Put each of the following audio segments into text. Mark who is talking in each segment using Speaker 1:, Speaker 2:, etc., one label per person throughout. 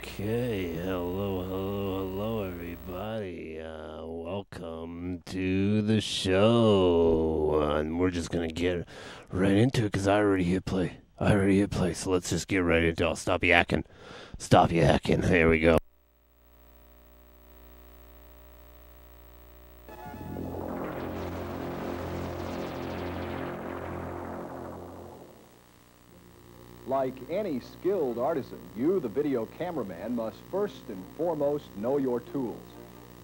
Speaker 1: Okay, hello, everybody. Welcome to the show. And we're just gonna get right into it because I already hit play. So let's just get right into it. I'll stop yakking. There we go.
Speaker 2: Like any skilled artisan, you, the video cameraman, must first and foremost know your tools.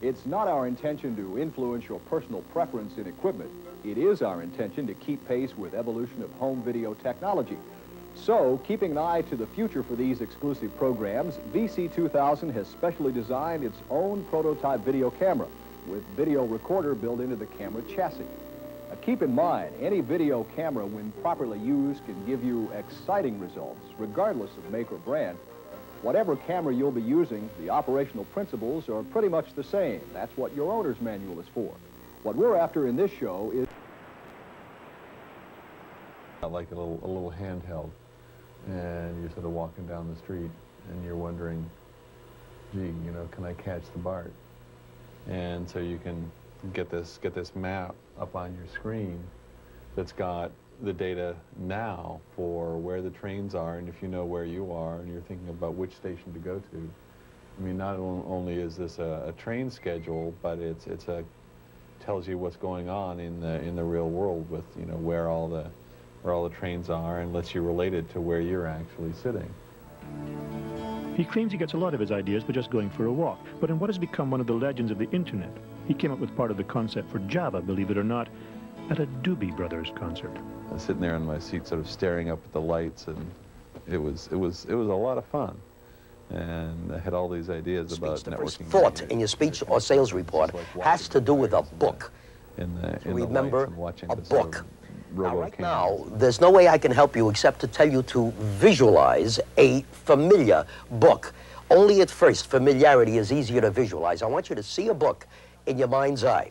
Speaker 2: It's not our intention to influence your personal preference in equipment. It is our intention to keep pace with evolution of home video technology. So, keeping an eye to the future for these exclusive programs, VC2000 has specially designed its own prototype video camera with video recorder built into the camera chassis. Keep in mind, any video camera, when properly used, can give you exciting results, regardless of make or brand. Whatever camera you'll be using, the operational principles are pretty much the same. That's what your owner's manual is for. What we're after in this show is
Speaker 3: like a little handheld, and you're sort of walking down the street, and you're wondering, gee, can I catch the BART? And so you can get this map up on your screen that's got the data now for where the trains are, and if you know where you are and you're thinking about which station to go to. I mean, not only is this a train schedule, but it's tells you what's going on in the real world with where all the trains are, and lets you relate it to where you're actually sitting.
Speaker 4: He claims he gets a lot of his ideas by just going for a walk, but in what has become one of the legends of the internet, he came up with part of the concept for Java, believe it or not, at a Doobie Brothers concert.
Speaker 3: I was sitting there in my seat, sort of staring up at the lights, and it was a lot of fun. And I had all these ideas about
Speaker 5: The
Speaker 3: networking.
Speaker 5: first thought in your speech or sales report has to do with a book. Remember, a book. Now, right now, there's no way I can help you except to tell you to visualize a familiar book. Only at first, familiarity is easier to visualize. I want you to see a book in your mind's eye.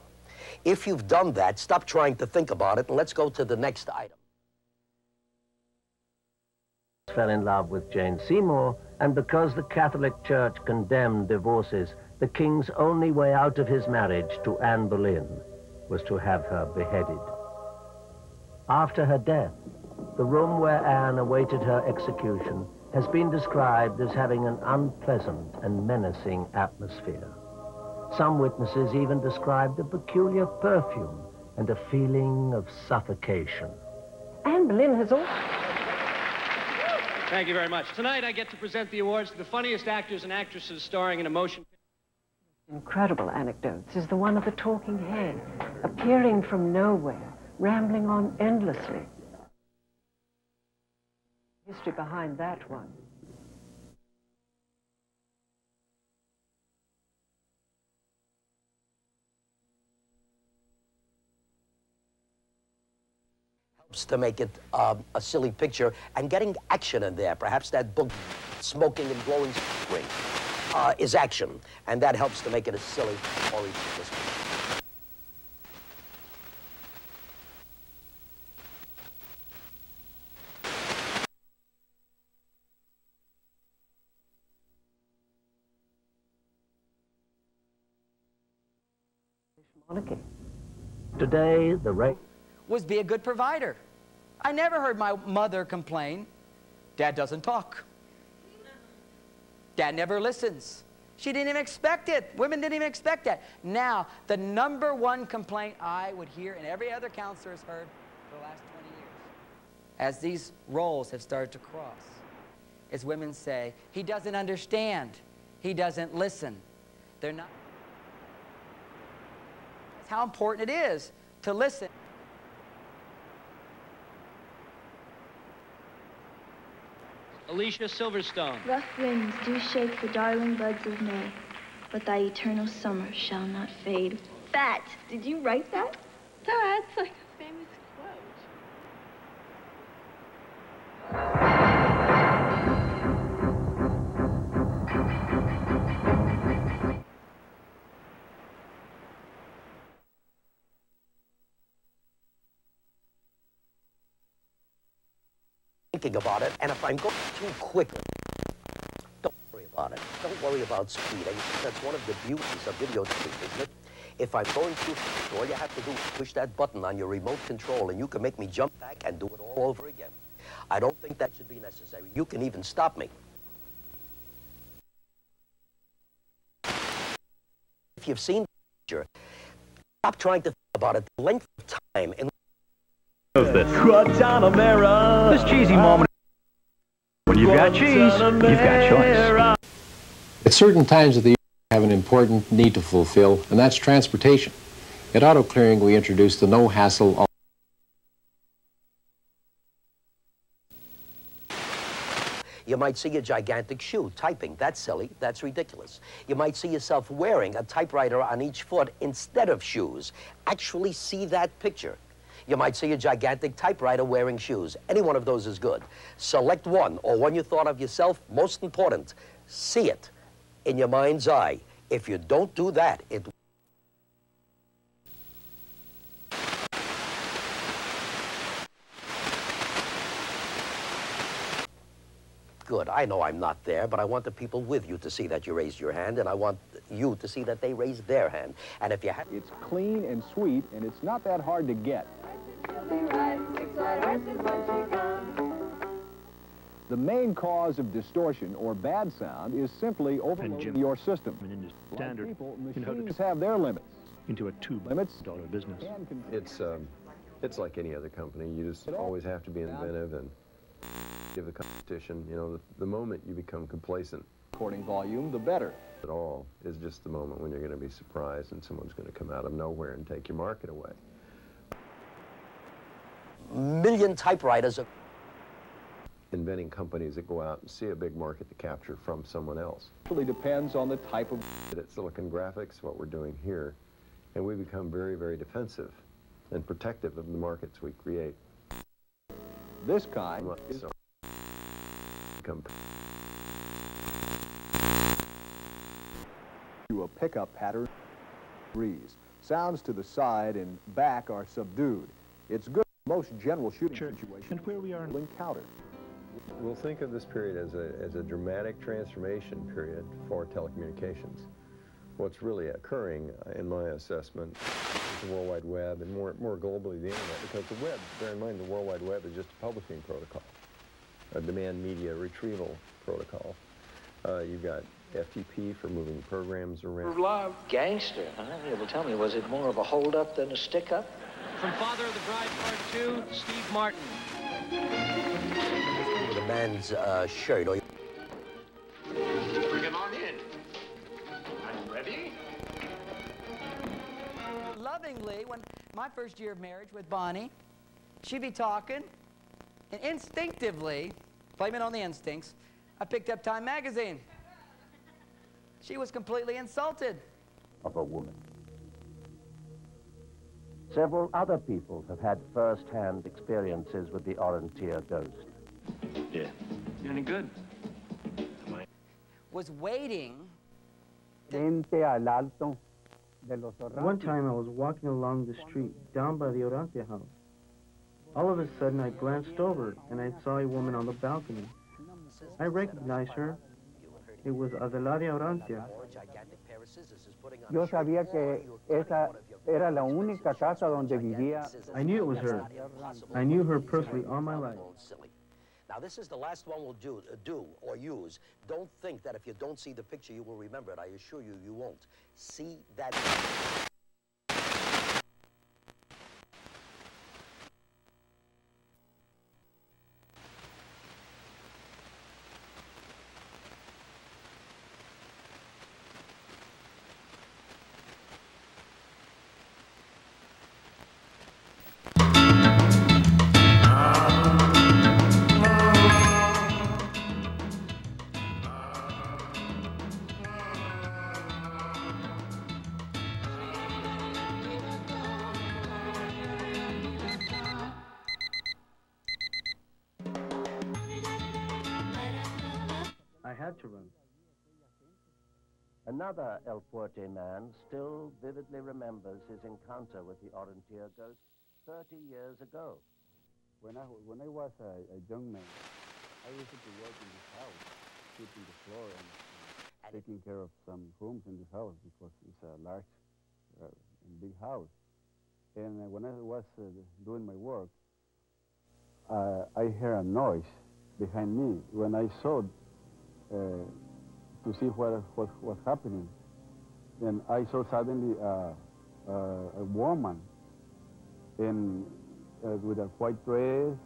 Speaker 5: If you've done that, stop trying to think about it, and let's go to the next item.
Speaker 6: Fell in love with Jane Seymour, and because the Catholic Church condemned divorces, the king's only way out of his marriage to Anne Boleyn was to have her beheaded. After her death, the room where Anne awaited her execution has been described as having an unpleasant and menacing atmosphere. Some witnesses even described a peculiar perfume and a feeling of suffocation.
Speaker 7: Anne Boleyn has also...
Speaker 8: Thank you very much. Tonight I get to present the awards to the funniest actors and actresses starring in a motion picture.
Speaker 7: Incredible anecdotes is the one of the talking head, appearing from nowhere, rambling on endlessly. History behind that one.
Speaker 5: To make it a silly picture and getting action in there. Perhaps that book, Smoking and Glowing Spring, is action, and that helps to make it a silly or ridiculous.
Speaker 7: Monarchy.
Speaker 6: Today, the rate
Speaker 9: was be a good provider. I never heard my mother complain, Dad doesn't talk. Dad never listens. She didn't even expect it. Women didn't even expect that. Now, the #1 complaint I would hear, and every other counselor has heard for the last 20 years, as these roles have started to cross, is women say, he doesn't understand. He doesn't listen. They're not. That's how important it is to listen.
Speaker 8: Alicia Silverstone.
Speaker 10: Rough winds do shake the darling buds of May, but thy eternal summer shall not fade. That, did you write that? That's like a famous quote.
Speaker 5: Thinking about it, and if I'm going too quickly, don't worry about it. about it. Don't worry about speeding. That's one of the beauties of videotape, isn't it? If I'm going too fast, all you have to do is push that button on your remote control and you can make me jump back and do it all over again. I don't think that should be necessary. You can even stop me. If you've seen the picture, stop trying to think about it. The length of time in
Speaker 11: this cheesy moment. When you've got cheese, you've got choice.
Speaker 12: At certain times of the year, we have an important need to fulfill, and that's transportation. At Auto Clearing, we introduced the no-hassle.
Speaker 5: You might see a gigantic shoe typing. That's silly. That's ridiculous. You might see yourself wearing a typewriter on each foot instead of shoes. Actually see that picture. You might see a gigantic typewriter wearing shoes. Any one of those is good. Select one, or one you thought of yourself. Most important, see it in your mind's eye. If you don't do that, it... Good. I know I'm not there, but I want the people with you to see that you raised your hand, and I want you to see that they raised their hand. And if you have...
Speaker 2: It's clean and sweet, and it's not that hard to get. The main cause of distortion or bad sound is simply overloading your system. Like people, machines have their limits.
Speaker 4: Into a $2 billion business.
Speaker 3: It's like any other company. You just always have to be inventive and give the competition. You know, the moment you become complacent,
Speaker 2: Recording volume, the better.
Speaker 3: At all is just the moment when you're going to be surprised and someone's going to come out of nowhere and take your market away.
Speaker 5: Million typewriters are
Speaker 3: inventing companies that go out and see a big market to capture from someone else.
Speaker 2: It really depends on the type of...
Speaker 3: At Silicon Graphics, what we're doing here, and we become very, very defensive and protective of the markets we create.
Speaker 2: This kind is... to a pickup pattern. Sounds to the side and back are subdued. It's good. Most general shooting situations
Speaker 4: and where we are
Speaker 2: will encounter.
Speaker 3: We'll think of this period as a dramatic transformation period for telecommunications. What's really occurring, in my assessment, is the World Wide Web, and more globally the Internet, because the web, bear in mind, the World Wide Web is just a publishing protocol, a demand media retrieval protocol. You've got FTP for moving programs around.
Speaker 13: Love. Gangster, huh? Well, tell me, was it more of a hold-up than a stick-up?
Speaker 8: From Father of the Bride Part 2, Steve Martin.
Speaker 5: The man's shirt. Or...
Speaker 13: Bring him on in. I'm ready.
Speaker 9: Lovingly, when my first year of marriage with Bonnie, she'd be talking, and instinctively, blame it on the instincts, I picked up Time magazine. She was completely insulted.
Speaker 6: Of a woman. Several other people have had first-hand experiences with the Orienteer ghost.
Speaker 13: Yeah. Any good?
Speaker 9: Was waiting.
Speaker 14: One
Speaker 15: time I was walking along the street down by the Orienteer house. All of a sudden I glanced over and I saw a woman on the balcony. I recognized her. It was Adelaria Orienteer.
Speaker 14: Yo sabía que esa era la única casa donde vivía.
Speaker 15: I knew it was her. I knew her personally all my life.
Speaker 5: Now, this is the last one we'll do or use. Don't think that if you don't see the picture, you will remember it. I assure you, you won't. See that...
Speaker 15: Had to run.
Speaker 6: Another El Puerto man still vividly remembers his encounter with the Orienteer ghost 30 years ago.
Speaker 14: When I was a young man, I used to work in this house, sweeping the floor and taking care of some rooms in the house because it's a large and big house. And when I was doing my work, I heard a noise behind me. When I saw to see what was happening, then I saw suddenly a woman with a white dress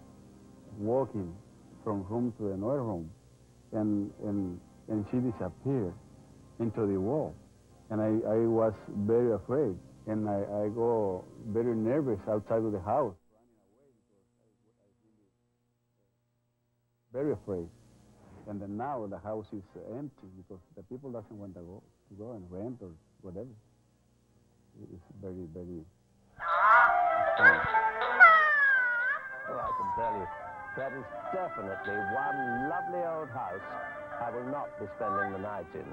Speaker 14: walking from room to another room, and she disappeared into the wall. And I was very afraid, and I go very nervous outside of the house, very afraid. And then now the house is empty because the people doesn't want to go and rent or whatever. It's very, very...
Speaker 6: Well, I can tell you, that is definitely one lovely old house I will not be spending the night in.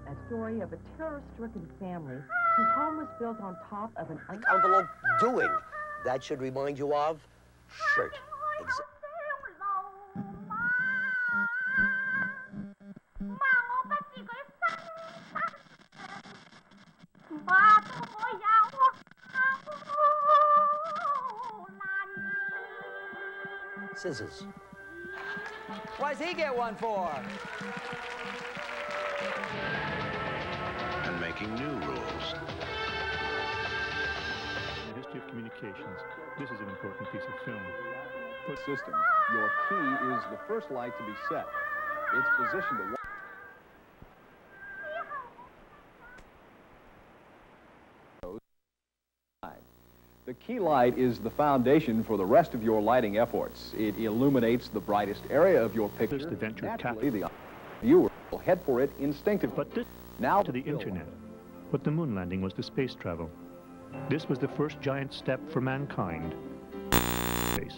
Speaker 16: A story of a terror-stricken family whose home was built on top of an...
Speaker 5: Envelope doing. That should remind you of shirt. Scissors.
Speaker 9: What does he get one for?
Speaker 17: And making new rules.
Speaker 4: In the history of communications, this is an important piece of film.
Speaker 2: System. Your key is the first light to be set. It's positioned to... The key light is the foundation for the rest of your lighting efforts. It illuminates the brightest area of your picture. Naturally, the viewer will head for it instinctively.
Speaker 4: But this now to the internet. What the moon landing was to space travel. This was the first giant step for mankind. Space.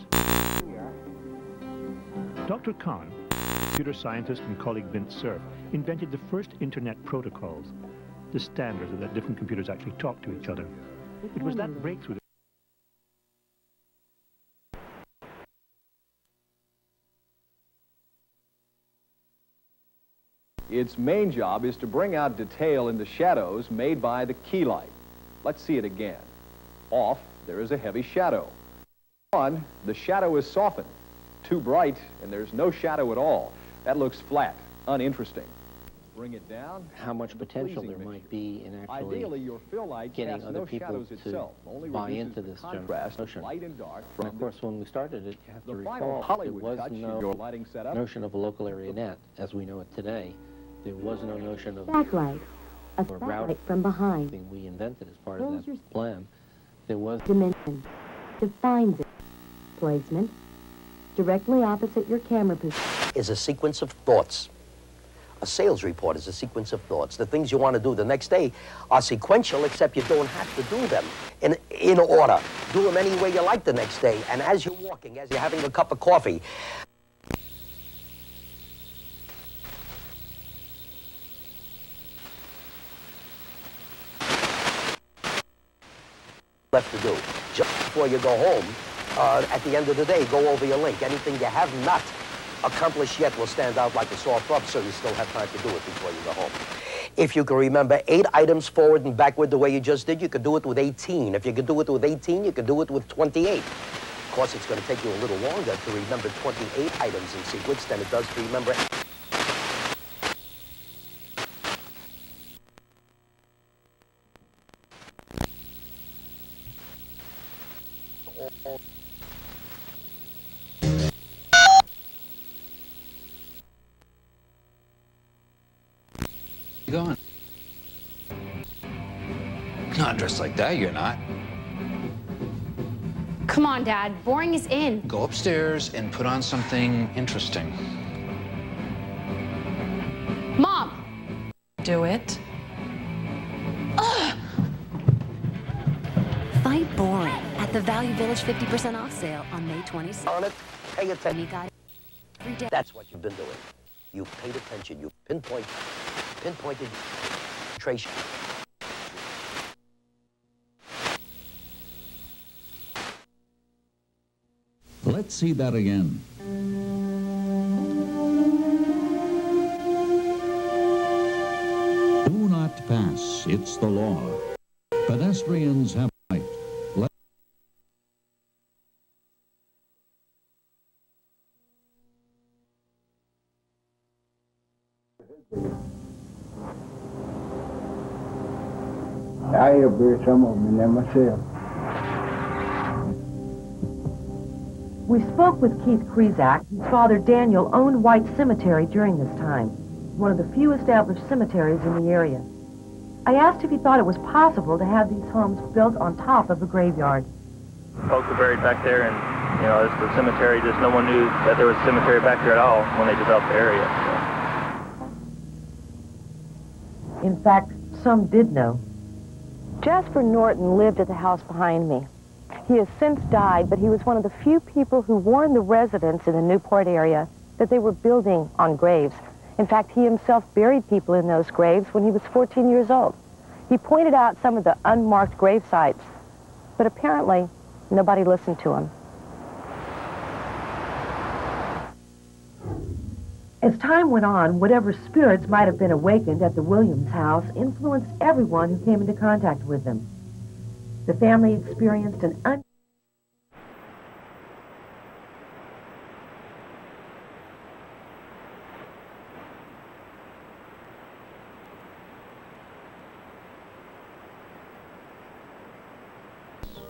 Speaker 4: Dr. Kahn, computer scientist and colleague Vint Cerf, invented the first internet protocols, the standards that let different computers actually talk to each other. It was that breakthrough.
Speaker 2: Its main job is to bring out detail in the shadows made by the key light. Let's see it again. Off, there is a heavy shadow. On, the shadow is softened. Too bright, and there's no shadow at all. That looks flat, uninteresting. Bring it down.
Speaker 18: How much potential there might be in actually
Speaker 2: ideally, your fill light
Speaker 18: getting other people to
Speaker 2: itself, only
Speaker 18: buy into this notion.
Speaker 2: Light and dark
Speaker 18: And of course, when we started it, you have to recall there was no notion of a local area net as we know it today. There was no notion of
Speaker 19: backlight, a spotlight from behind.
Speaker 18: We invented as part of that plan. There was
Speaker 19: dimension, defines it, placement, directly opposite your camera position.
Speaker 5: Is a sequence of thoughts. A sales report is a sequence of thoughts. The things you want to do the next day are sequential, except you don't have to do them in order. Do them any way you like the next day. And as you're walking, as you're having a cup of coffee, left to do. Just before you go home, at the end of the day, go over your link. Anything you have not accomplished yet will stand out like a sore thumb, so you still have time to do it before you go home. If you can remember 8 items forward and backward the way you just did, you could do it with 18. If you could do it with 18, you could do it with 28. Of course, it's going to take you a little longer to remember 28 items in sequence than it does to remember.
Speaker 20: Going? Not dressed like that, you're not.
Speaker 21: Come on, Dad. Boring is in.
Speaker 20: Go upstairs and put on something interesting.
Speaker 21: Mom!
Speaker 22: Do it.
Speaker 21: Ugh!
Speaker 23: Fight boring at the Value Village 50% off sale on May 26th.
Speaker 5: On it, pay attention.
Speaker 23: You got it every day.
Speaker 5: That's what you've been doing. You've paid attention. You've pinpointed concentration.
Speaker 24: Let's see that again.
Speaker 1: streets, it's the law. Pedestrians have a right.
Speaker 14: I have buried some of them in there myself.
Speaker 16: We spoke with Keith Krizak, whose father Daniel owned White Cemetery during this time, one of the few established cemeteries in the area. I asked if he thought it was possible to have these homes built on top of a graveyard.
Speaker 17: Folks were buried back there, and, you know, it's the cemetery, just no one knew that there was a cemetery back there at all when they developed the area. So.
Speaker 16: In fact, some did know. Jasper Norton lived at the house behind me. He has since died, but he was one of the few people who warned the residents in the Newport area that they were building on graves. In fact, he himself buried people in those graves when he was 14 years old. He pointed out some of the unmarked grave sites, but apparently nobody listened to him. As time went on, whatever spirits might have been awakened at the Williams house influenced everyone who came into contact with them. The family experienced an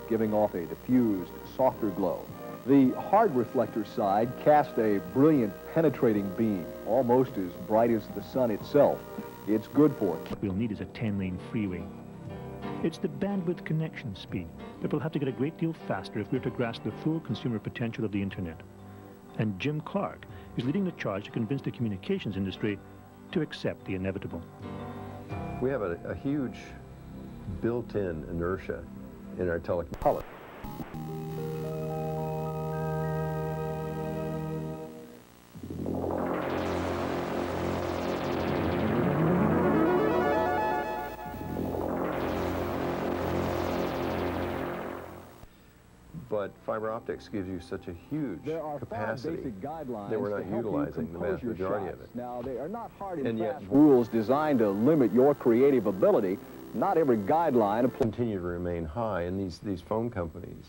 Speaker 2: giving off a diffused, softer glow. The hard reflector side cast a brilliant, penetrating beam, almost as bright as the sun itself. It's good for it.
Speaker 4: What we'll need is a 10-lane freeway. It's the bandwidth connection speed that we'll have to get a great deal faster if we're to grasp the full consumer potential of the Internet. And Jim Clark is leading the charge to convince the communications industry to accept the inevitable.
Speaker 3: We have a huge built-in inertia in our telecommunications. But fiber optics gives you such a huge capacity that we're not utilizing the vast majority of it.
Speaker 2: Now, they are not hard and fast rules designed to limit your creative ability. Not every guideline
Speaker 3: continue to remain high, and these phone companies,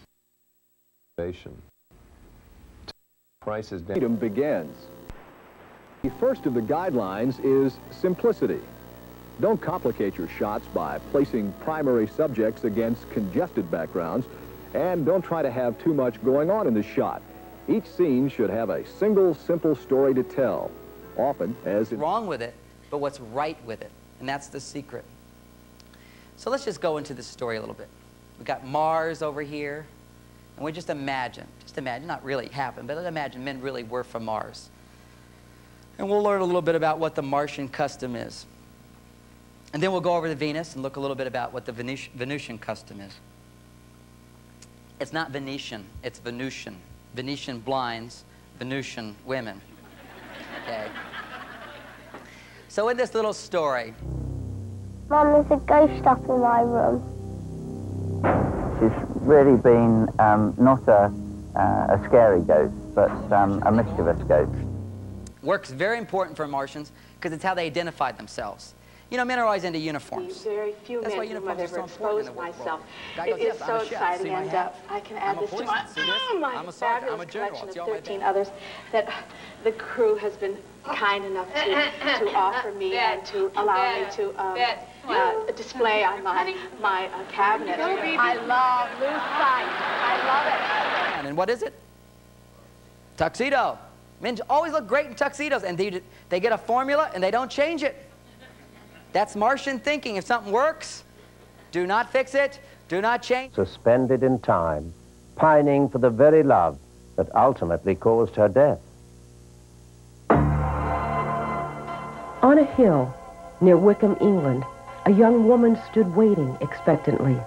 Speaker 3: prices down.
Speaker 2: Freedom begins. The first of the guidelines is simplicity. Don't complicate your shots by placing primary subjects against congested backgrounds, and don't try to have too much going on in the shot. Each scene should have a single, simple story to tell. Often, as
Speaker 9: what's wrong with it, but what's right with it, and that's the secret. So let's just go into this story a little bit. We've got Mars over here, and we just imagine, not really happened, but let's imagine men really were from Mars. And we'll learn a little bit about what the Martian custom is. And then we'll go over to Venus and look a little bit about what the Venusian custom is. It's not Venetian, it's Venusian. Venetian blinds, Venusian women. Okay. So in this little story,
Speaker 10: Mum, there's a ghost up in my room.
Speaker 22: She's really been not a scary ghost, but a mischievous ghost.
Speaker 9: Work's very important for Martians because it's how they identify themselves. You know, men are always into uniforms.
Speaker 7: Very few
Speaker 9: That's why
Speaker 7: men who
Speaker 9: uniforms
Speaker 7: have
Speaker 9: are
Speaker 7: ever
Speaker 9: so important
Speaker 7: exposed
Speaker 9: in the work
Speaker 7: myself.
Speaker 9: world.
Speaker 7: It is so exciting, and I can add this to my fabulous collection of 13 others that the crew has been kind enough to offer me and to allow me to display on my cabinet. I love loose sight. I love it.
Speaker 9: And what is it? Tuxedo. Men always look great in tuxedos, and they get a formula and they don't change it. That's Martian thinking. If something works, do not fix it, do not change.
Speaker 6: Suspended in time, pining for the very love that ultimately caused her death.
Speaker 16: On a hill near Wickham, England, a young woman stood waiting expectantly.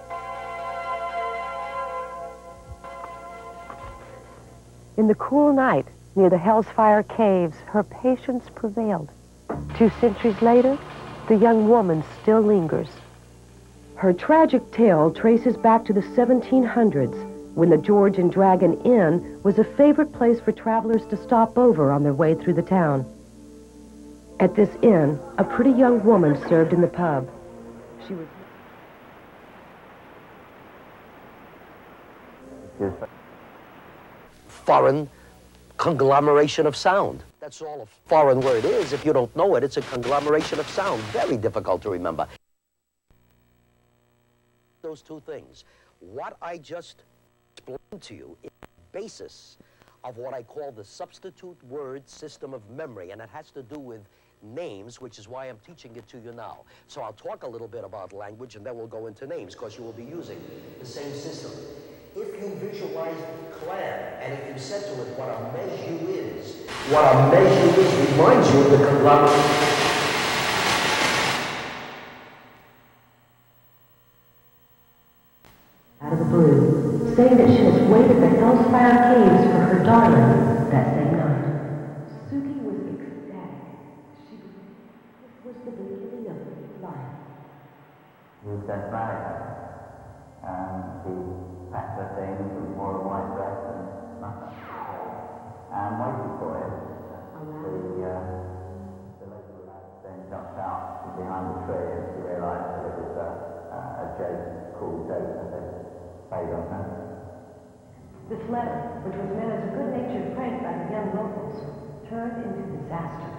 Speaker 16: In the cool night near the Hell's Fire Caves, her patience prevailed. 2 centuries later, the young woman still lingers. Her tragic tale traces back to the 1700s, when the George and Dragon Inn was a favorite place for travelers to stop over on their way through the town. At this inn, a pretty young woman served in the pub. She was...
Speaker 5: Foreign conglomeration of sound. That's all a foreign word is. If you don't know it, it's a conglomeration of sound. Very difficult to remember. Those two things. What I just explained to you is the basis of what I call the substitute word system of memory, and it has to do with names, which is why I'm teaching it to you now. So I'll talk a little bit about language, and then we'll go into names, because you will be using the same system. If you visualize clan, and if you said to it what a measure is, reminds you of the conglomerate.
Speaker 19: Out of the blue, saying that she must wait at the Hellfire Caves for her darling that same night. Suki was ecstatic. This was the beginning of life.
Speaker 22: He said marry her. She packed her things and wore a white dress and nothing. And waited for him. The lady then jumped out from behind the tree and she realised that it was a joke, cool joke, and they paid on her.
Speaker 19: This letter, which was meant as a good-natured prank by the young locals, turned into disaster.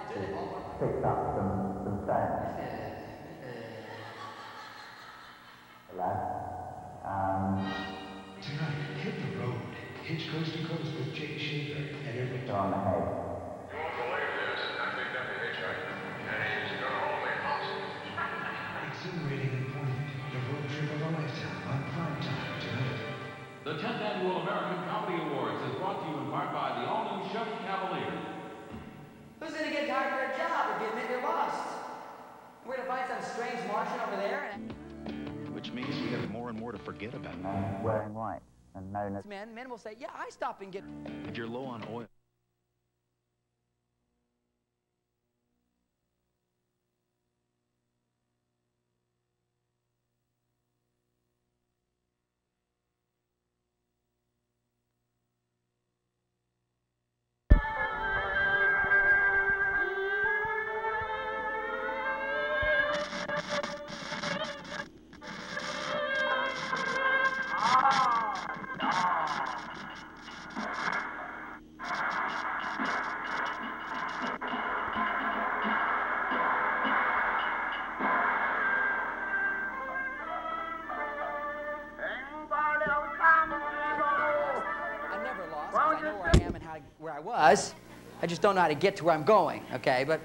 Speaker 22: She picked up some sand. The lad.
Speaker 8: Tonight, hit the road. Hitch coast to coast with Jake Schaefer and Hermit.
Speaker 22: On the head.
Speaker 11: You won't believe this. I picked up the hitchhiker, and he's gonna hold me hostage.
Speaker 8: Exhilarating and poignant. The road trip of a lifetime on prime time tonight.
Speaker 12: The 10th Annual American Comedy Awards is brought to you in part by the all-new Chevy Cavalier.
Speaker 9: Who's gonna get hired for a job if you admit you're lost? We're gonna find some strange Martian over there.
Speaker 20: Which means we have more and more to forget about.
Speaker 22: Wearing white and known as...
Speaker 9: Men will say, yeah, I stop and get...
Speaker 20: If you're low on oil...
Speaker 9: I just don't know how to get to where I'm going, okay? But,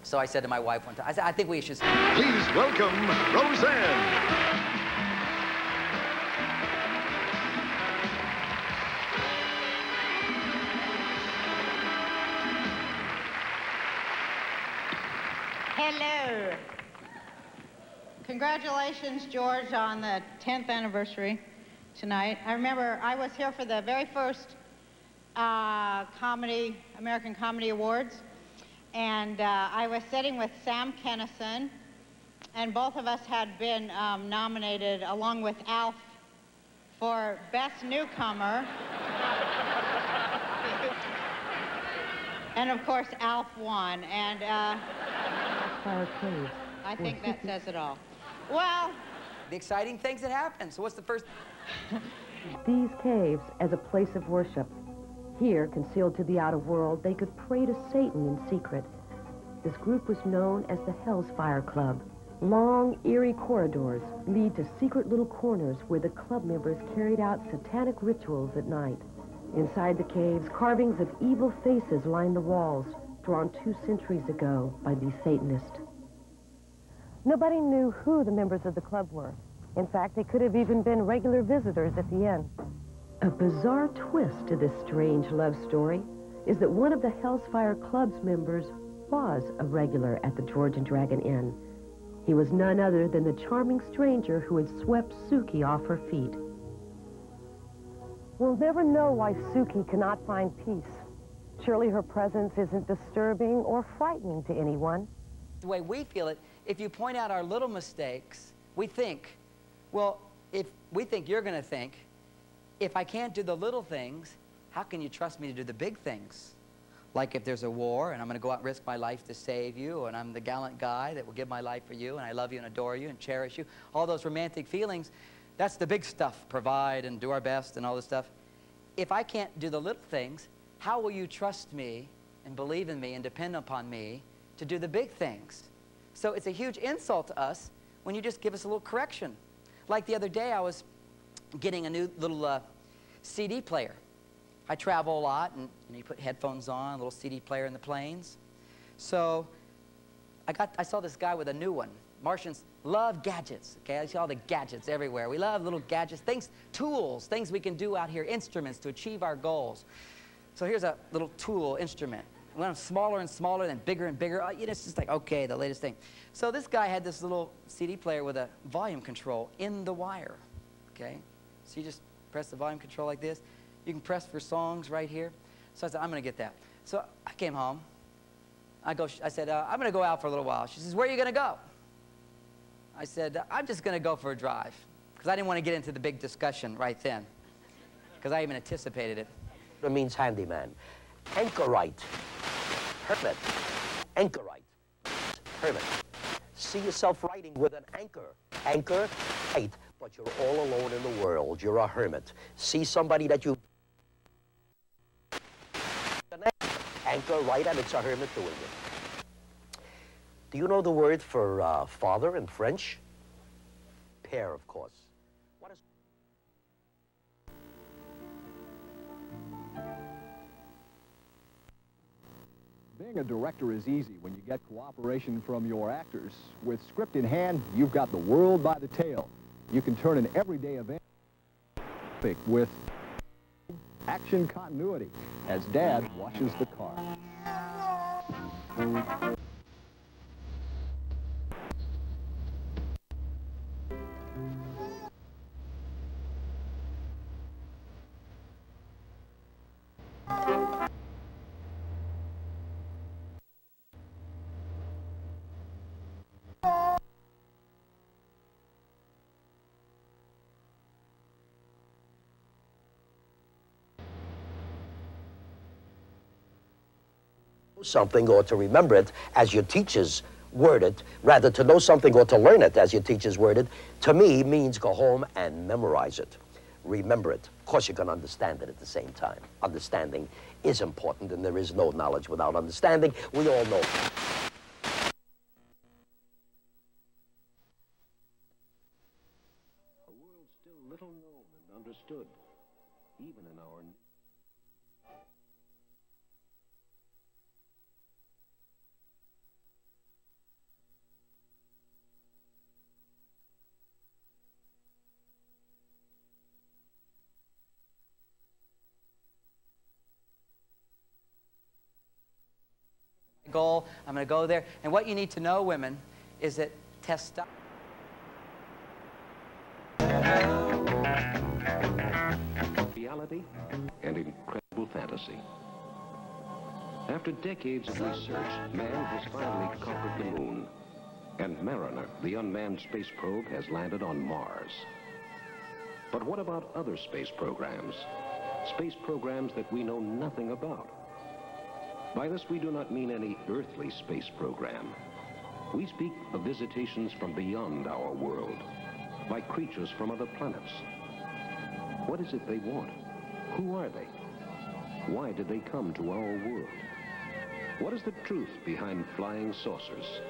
Speaker 9: so I said to my wife one time, I said, I think we should...
Speaker 11: Please welcome Roseanne.
Speaker 24: Hello. Congratulations, George, on the 10th anniversary tonight. I remember I was here for the very first American Comedy Awards, and I was sitting with Sam Kinison, and both of us had been nominated along with Alf for Best Newcomer. And of course Alf won, and I think that says it all. Well,
Speaker 9: the exciting things that happen. So what's the first?
Speaker 19: These caves as a place of worship. Here, concealed to the outer world, they could pray to Satan in secret. This group was known as the Hell's Fire Club. Long, eerie corridors lead to secret little corners where the club members carried out satanic rituals at night. Inside the caves, carvings of evil faces line the walls, drawn 2 centuries ago by these Satanists. Nobody knew who the members of the club were. In fact, they could have even been regular visitors at the inn. A bizarre twist to this strange love story is that one of the Hell's Fire Club's members was a regular at the George and Dragon Inn. He was none other than the charming stranger who had swept Suki off her feet.
Speaker 16: We'll never know why Suki cannot find peace. Surely her presence isn't disturbing or frightening to anyone.
Speaker 9: The way we feel it, if you point out our little mistakes, we think, well, if we think you're going to think, if I can't do the little things, how can you trust me to do the big things? Like if there's a war and I'm going to go out and risk my life to save you, and I'm the gallant guy that will give my life for you, and I love you and adore you and cherish you, all those romantic feelings, that's the big stuff, provide and do our best and all this stuff. If I can't do the little things, how will you trust me and believe in me and depend upon me to do the big things? So it's a huge insult to us when you just give us a little correction. Like the other day, I was getting a new little CD player. I travel a lot, and you put headphones on, a little CD player in the planes. So I saw this guy with a new one. Martians love gadgets, okay? I see all the gadgets everywhere. We love little gadgets, things, tools, things we can do out here, instruments to achieve our goals. So here's a little tool instrument. It went smaller and smaller, then bigger and bigger. You know, it's just like, okay, the latest thing. So this guy had this little CD player with a volume control in the wire, okay? So you just press the volume control like this. You can press for songs right here. So I said, I'm going to get that. So I came home. I said, I'm going to go out for a little while. She says, where are you going to go? I said, I'm just going to go for a drive, because I didn't want to get into the big discussion right then, because I even anticipated it.
Speaker 5: It means handyman. Anchorite. Hermit. Anchorite. Hermit. See yourself writing with an anchor. Anchor, right, but you're all alone in the world. You're a hermit. See somebody that you... Anchor, right, and it's a hermit doing it. Do you know the word for father in French? Père, of course. What is...
Speaker 2: Being a director is easy when you get cooperation from your actors. With script in hand, you've got the world by the tail. You can turn an everyday event with action continuity as Dad washes the car.
Speaker 5: Something or to remember it as your teachers word it, rather to know something or to learn it as your teachers word it, to me means go home and memorize it. Remember it. Of course, you can understand it at the same time. Understanding is important, and there is no knowledge without understanding. We all know.
Speaker 13: A world still little known and understood, even in our...
Speaker 9: Goal, I'm going to go there. And what you need to know, women, is that testosterone.
Speaker 13: Reality and incredible fantasy. After decades of research, man has finally conquered the moon. And Mariner, the unmanned space probe, has landed on Mars. But what about other space programs? Space programs that we know nothing about. By this, we do not mean any earthly space program. We speak of visitations from beyond our world, by creatures from other planets. What is it they want? Who are they? Why did they come to our world? What is the truth behind flying saucers?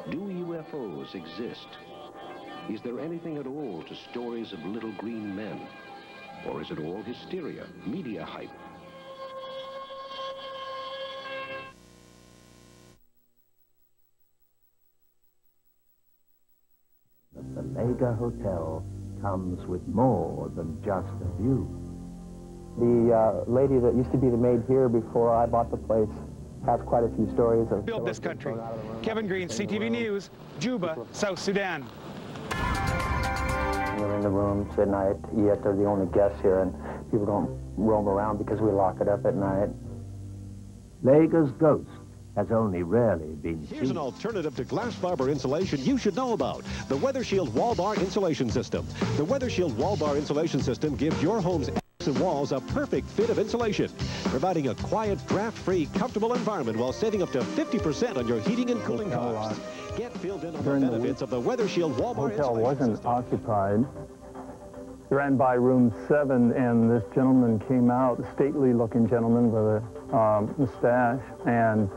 Speaker 13: Do UFOs exist? Is there anything at all to stories of little green men? Or is it all hysteria, media hype?
Speaker 6: The Mega Hotel comes with more than just a view.
Speaker 15: The lady that used to be the maid here before I bought the place has quite a few stories of...
Speaker 18: Build this country. Kevin Green, CTV News, Juba, South Sudan.
Speaker 15: We're in the rooms at night, yet they're the only guests here, and people don't roam around because we lock it up at night.
Speaker 6: Vega's ghost has only rarely been seen.
Speaker 21: Here's an alternative to glass fiber insulation you should know about. The WeatherShield Wall Bar Insulation System. The WeatherShield Wall Bar Insulation System gives your home's and walls a perfect fit of insulation, providing a quiet, draft-free, comfortable environment while saving up to 50% on your heating and cooling costs. Get filled in on the benefits of the Weather Shield Walmart
Speaker 15: hotel
Speaker 21: insulation
Speaker 15: wasn't occupied. Ran by room 7, and this gentleman came out, a stately-looking gentleman with a mustache, and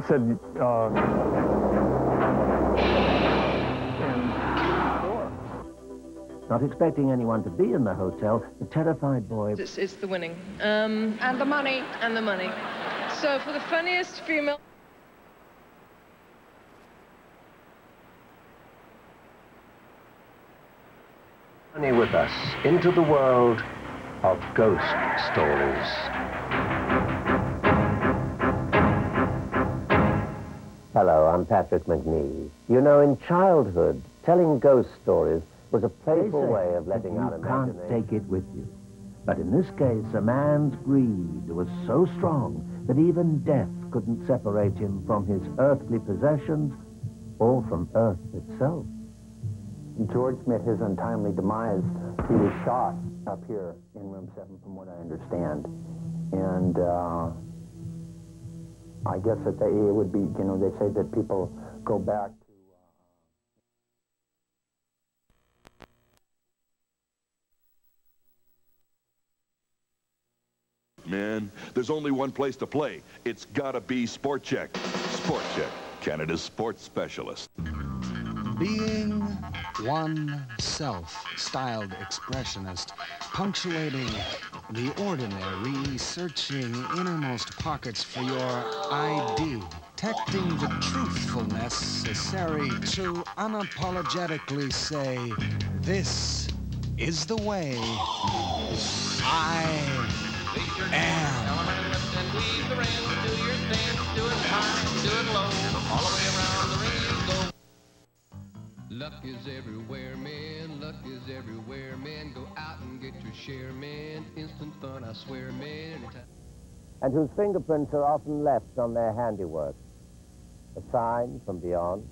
Speaker 15: said,
Speaker 6: Not expecting anyone to be in the hotel, the terrified boy...
Speaker 1: It's the winning. And the money. And the money. So for the funniest female...
Speaker 6: Journey with us into the world of ghost stories. Hello, I'm Patrick McNee. You know, in childhood, telling ghost stories was a playful way of letting out imagination. You can't take it with you. But in this case, a man's greed was so strong that even death couldn't separate him from his earthly possessions or from Earth itself.
Speaker 15: George met his untimely demise. He was shot up here in room 7, from what I understand. And I guess that it would be, you know, they say that people go back to...
Speaker 14: Man, there's only one place to play. It's gotta be Sport Check. Sport Check, Canada's sports specialist.
Speaker 17: Being one self-styled expressionist, punctuating the ordinary, searching innermost pockets for your ID, detecting the truthfulness necessary to unapologetically say, this is the way I am.
Speaker 23: Luck is everywhere, man. Luck is everywhere, man. Go out and get your share, man. Instant fun, I swear, man.
Speaker 6: And whose fingerprints are often left on their handiwork. A sign from beyond.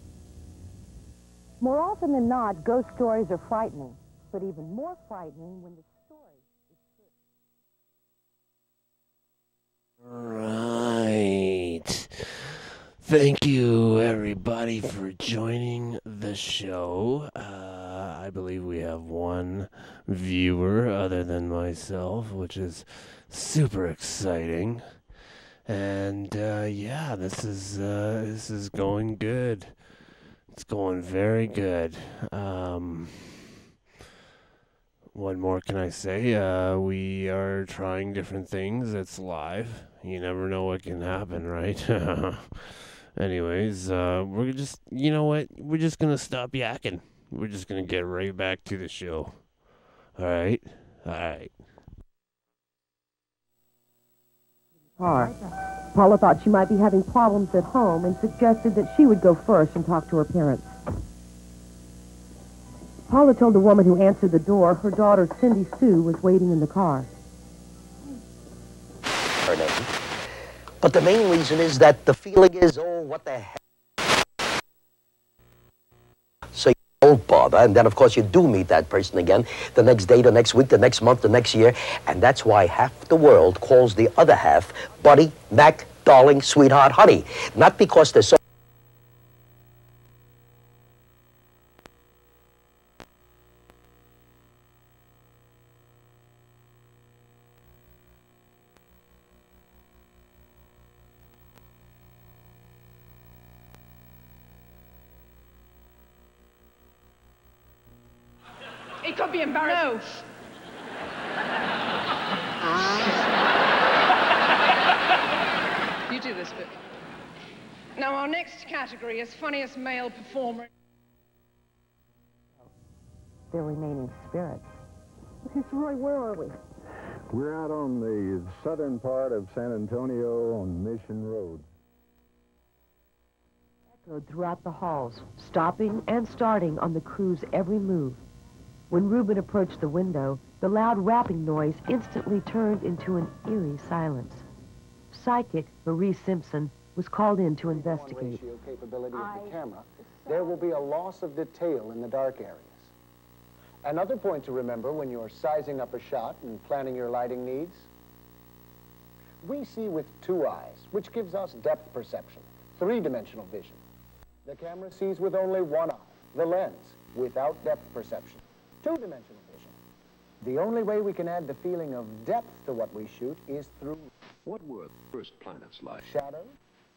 Speaker 16: More often than not, ghost stories are frightening, but even more frightening when the story is true.
Speaker 25: Right. Thank you, everybody, for joining the show. I believe we have one viewer other than myself, which is super exciting. And yeah, this is going good. It's going very good. What more can I say? We are trying different things. It's live. You never know what can happen, right? Anyways, we're just, you know what? We're just going to stop yakking. We're just going to get right back to the show. All right? All right.
Speaker 16: Paula thought she might be having problems at home and suggested that she would go first and talk to her parents. Paula told the woman who answered the door her daughter, Cindy Sue, was waiting in the car.
Speaker 5: Her name. But the main reason is that the feeling is, oh, what the heck. So you don't bother, and then, of course, you do meet that person again the next day, the next week, the next month, the next year, and that's why half the world calls the other half buddy, Mac, darling, sweetheart, honey. Not because they're so...
Speaker 1: It could be embarrassing. No. You do this bit. Now, our next category is funniest male performer.
Speaker 16: Their remaining spirits.
Speaker 15: Mr. Roy, where are we? We're out on the southern part of San Antonio on Mission Road.
Speaker 16: Echoed throughout the halls, stopping and starting on the crew's every move. When Reuben approached the window, the loud rapping noise instantly turned into an eerie silence. Psychic Marie Simpson was called in to investigate.
Speaker 26: Capability of the camera, there will be a loss of detail in the dark areas.
Speaker 3: Another point to remember when you're sizing up a shot and planning your lighting needs, we see with two eyes, which gives us depth perception, three-dimensional vision. The camera sees with only one eye, the lens, without depth perception, two-dimensional vision. The only way we can add the feeling of depth to what we shoot is through
Speaker 13: What were the first planets like?
Speaker 3: shadow.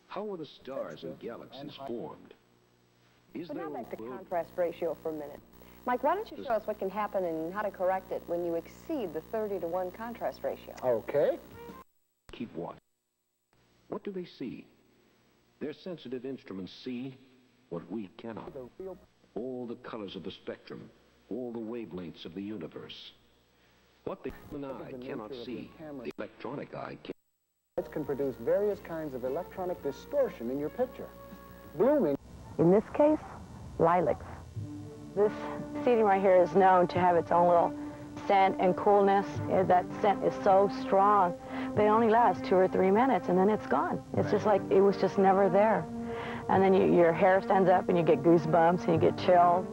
Speaker 13: How were the stars and galaxies formed? Is
Speaker 4: But
Speaker 13: there
Speaker 4: now back to
Speaker 13: a world?
Speaker 4: contrast ratio for a minute. Mike, why don't you show us what can happen and how to correct it when you exceed the 30-to-1 contrast ratio?
Speaker 3: Okay.
Speaker 13: Keep watch. What do they see? Their sensitive instruments see what we cannot. All the colors of the spectrum, all the wavelengths of the universe. What the human eye cannot see, the electronic eye can.
Speaker 3: Lights can produce various kinds of electronic distortion in your picture. Blooming.
Speaker 16: In this case, lilacs. This seeding right here is known to have its own little scent and coolness. That scent is so strong, but it only lasts 2 or 3 minutes, and then it's gone. It's just like it was just never there. And then your hair stands up, and you get goosebumps, and you get chilled.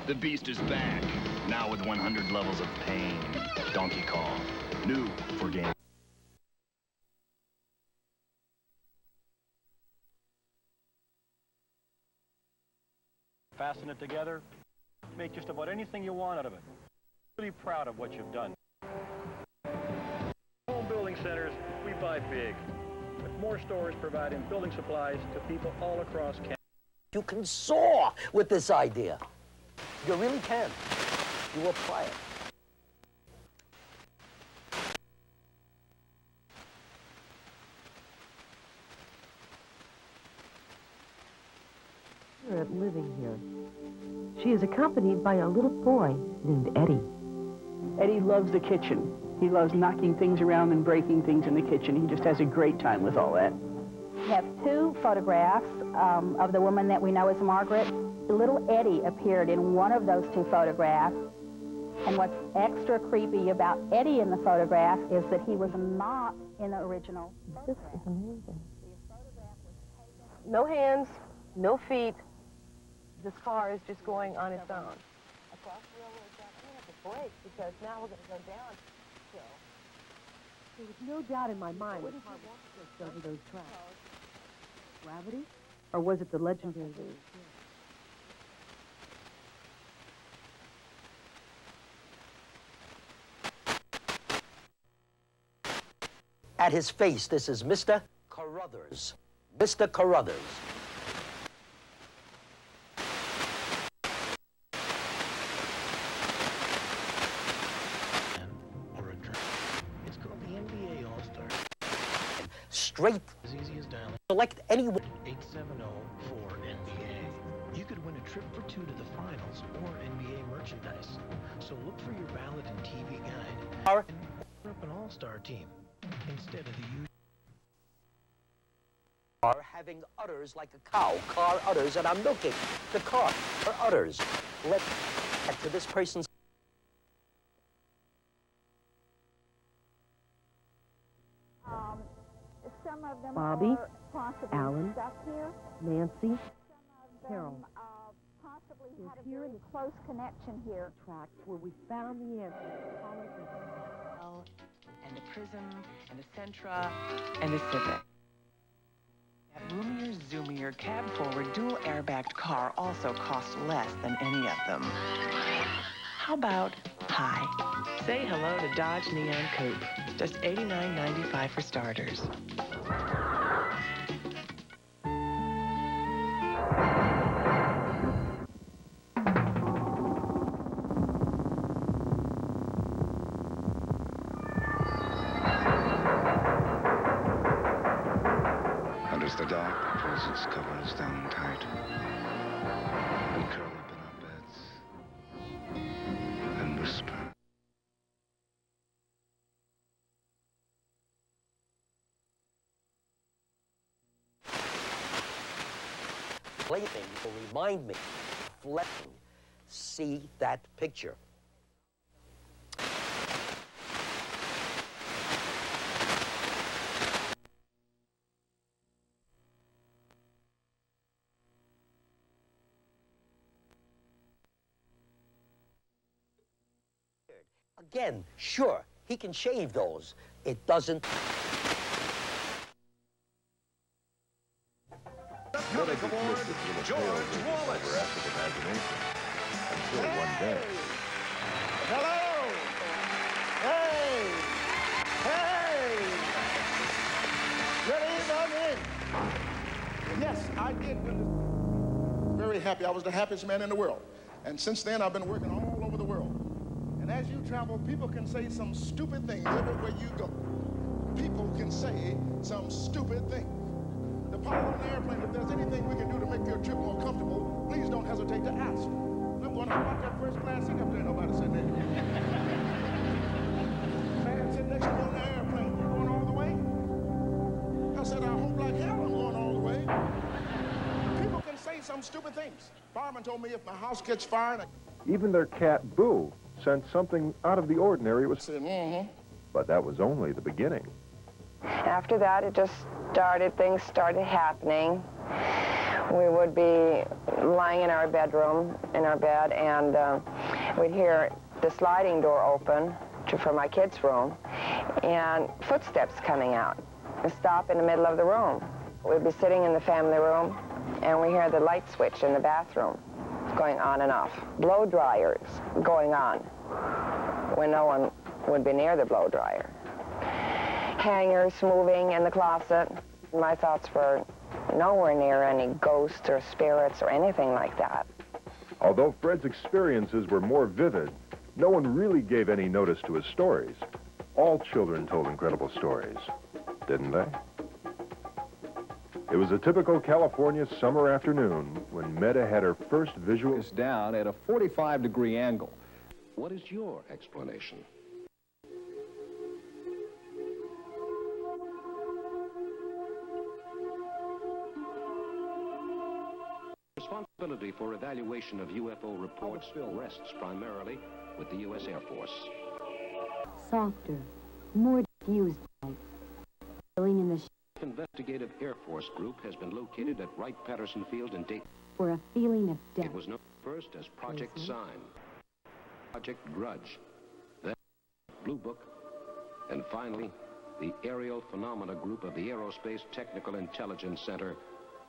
Speaker 20: The beast is back, now with 100 levels of pain. Donkey Kong, new for game.
Speaker 7: Fasten it together, make just about anything you want out of it. Really proud of what you've done. Home building centers, we buy big, with more stores providing building supplies to people all across Canada.
Speaker 5: You can soar with this idea. You really can. You apply it.
Speaker 19: Living here. She is accompanied by a little boy named Eddie.
Speaker 8: Eddie loves the kitchen. He loves knocking things around and breaking things in the kitchen. He just has a great time with all that.
Speaker 10: We have 2 photographs of the woman that we know as Margaret. Little Eddie appeared in one of those 2 photographs. And what's extra creepy about Eddie in the photograph is that he was not in the original.
Speaker 16: This is amazing. No hands, no feet. This car is just going on its own. Across the railroad track, we have to brake because now we're going to go down.
Speaker 19: There was no doubt in my mind that car was just over those tracks. Gravity? Or was it the legendary wave?
Speaker 5: At his face, this is Mr. Carruthers. Mr. Carruthers.
Speaker 26: It's called the NBA All-Star.
Speaker 5: Straight.
Speaker 26: As easy as dialing.
Speaker 5: Select anyone.
Speaker 26: 870-4-NBA. You could win a trip for 2 to the finals or NBA merchandise. So look for your ballot and TV guide. And up an all-star team instead of the usual.
Speaker 5: Are having udders like a cow. Car udders, and I'm milking the car. Her udders. Let's get to this person's.
Speaker 10: Some of them
Speaker 19: Bobby,
Speaker 10: are possibly
Speaker 19: Alan,
Speaker 10: stuck here.
Speaker 19: Nancy, Carol.
Speaker 10: Possibly had a very close connection here.
Speaker 19: Tracks where we found the answer.
Speaker 27: And the Prism, and the Sentra, and the Civic. That roomier, zoomier, cab-forward, dual-airbagged car also costs less than any of them. How about hi? Say hello to Dodge Neon Coupe. Just $89.95 for starters.
Speaker 28: As the dark pulls its covers down tight, we curl up in our beds and whisper.
Speaker 5: Plaything will remind me. Reflecting. See that picture. Again, sure, he can shave those. It doesn't...
Speaker 14: Coming aboard, George Wallace. Until one day.
Speaker 3: Hello! Hey! Hey! Ready, Yes, I did. Very happy. I was the happiest man in the world. And since then, I've been working all over the world. And as you travel, people can say some stupid things everywhere you go. People can say some stupid things. The pilot on the airplane, if there's anything we can do to make your trip more comfortable, please don't hesitate to ask. I'm going, how about that first class seat up there? Nobody said that. Man sitting next to me on the airplane, you going all the way? I said, I hope like hell I'm going all the way. People can say some stupid things. Fireman told me if my house catch fire...
Speaker 2: Even their cat, Boo, sensed something out of the ordinary. It was... But that was only the beginning.
Speaker 4: After that, it just started, things started happening. We would be lying in our bedroom, in our bed, and we'd hear the sliding door open for my kids' room, and footsteps coming out. And stop in the middle of the room. We'd be sitting in the family room, and we hear the light switch in the bathroom going on and off. Blow dryers going on when no one would be near the blow dryer. Hangers moving in the closet. My thoughts were nowhere near any ghosts or spirits or anything like that.
Speaker 2: Although Fred's experiences were more vivid, no one really gave any notice to his stories. All children told incredible stories, didn't they? It was a typical California summer afternoon when Meta had her first visual...
Speaker 9: down at a 45-degree angle.
Speaker 13: What is your explanation? Responsibility for evaluation of UFO reports rests primarily with the U.S. Air Force.
Speaker 19: Softer, more diffused light, filling in the
Speaker 13: Investigative Air Force Group has been located at Wright-Patterson Field in Dayton.
Speaker 19: for a feeling of depth.
Speaker 13: It was known first as Project Sign, Project Grudge, then Blue Book, and finally the Aerial Phenomena Group of the Aerospace Technical Intelligence Center,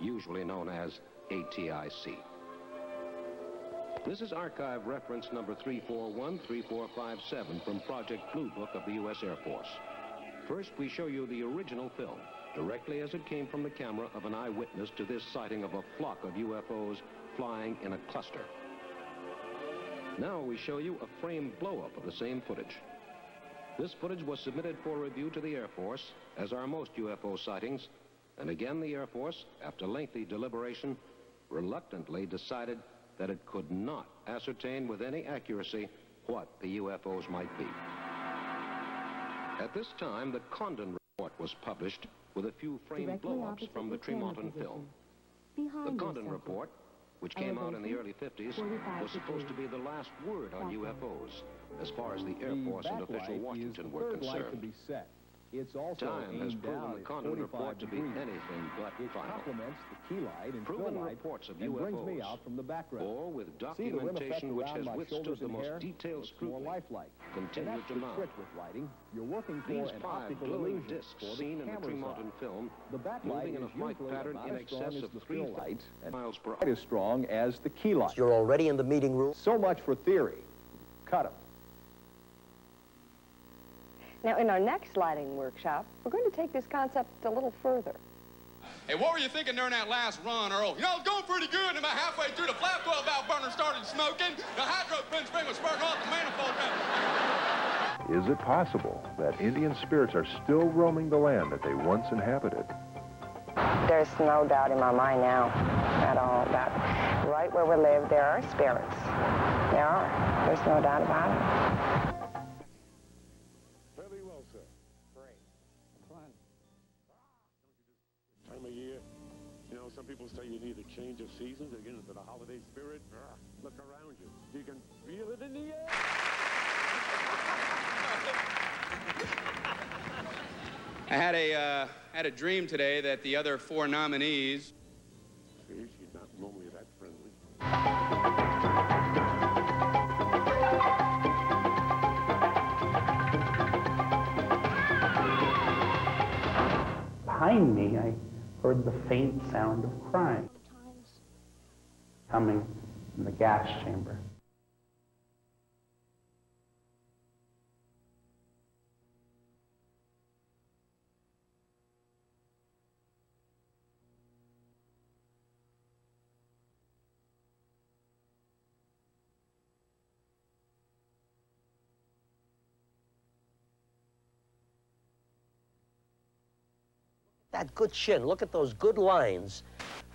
Speaker 13: usually known as ATIC. This is archive reference number 3413457 from Project Blue Book of the U.S. Air Force. First, we show you the original film, directly as it came from the camera of an eyewitness to this sighting of a flock of UFOs flying in a cluster. Now we show you a frame blow-up of the same footage. This footage was submitted for review to the Air Force, as are most UFO sightings, and again the Air Force, after lengthy deliberation, reluctantly decided that it could not ascertain with any accuracy what the UFOs might be. At this time, the Condon report was published with a few frame blow-ups from the Tremonton film. The Condon report, which came out in the early 50s, was supposed to be the last word on UFOs, as far as the Air Force and official Washington were concerned. Time has proven the Condon report to be anything but final. Proven reports of UFOs, or with documentation which has withstood the most detailed scrutiny, continue to mount. These 5 glowing discs seen in the Tremonton film, moving in a flight pattern in excess of 3 miles per hour.
Speaker 9: As strong as the key light.
Speaker 5: You're already in the meeting room.
Speaker 9: So much for theory. Cut 'em.
Speaker 4: Now, in our next lighting workshop, we're going to take this concept a little further.
Speaker 11: Hey, what were you thinking during that last run, Earl? You know, it was going pretty good, and about halfway through, the flap 12 valve burner started smoking, the hydro fin spring was spurting off the manifold.
Speaker 2: Is it possible that Indian spirits are still roaming the land that they once inhabited?
Speaker 4: There's no doubt in my mind now at all that right where we live, there are spirits. There are. There's no doubt about it.
Speaker 12: Very well, sir. Great. Fun. Time of year. You know, some people say you need a change of seasons to get into the holiday spirit. Look around you. You can feel it in the air.
Speaker 18: I had a dream today that the other 4 nominees.
Speaker 12: See, she's not normally that friendly.
Speaker 8: behind me, I heard the faint sound of crying coming from the gas chamber.
Speaker 5: That good chin, look at those good lines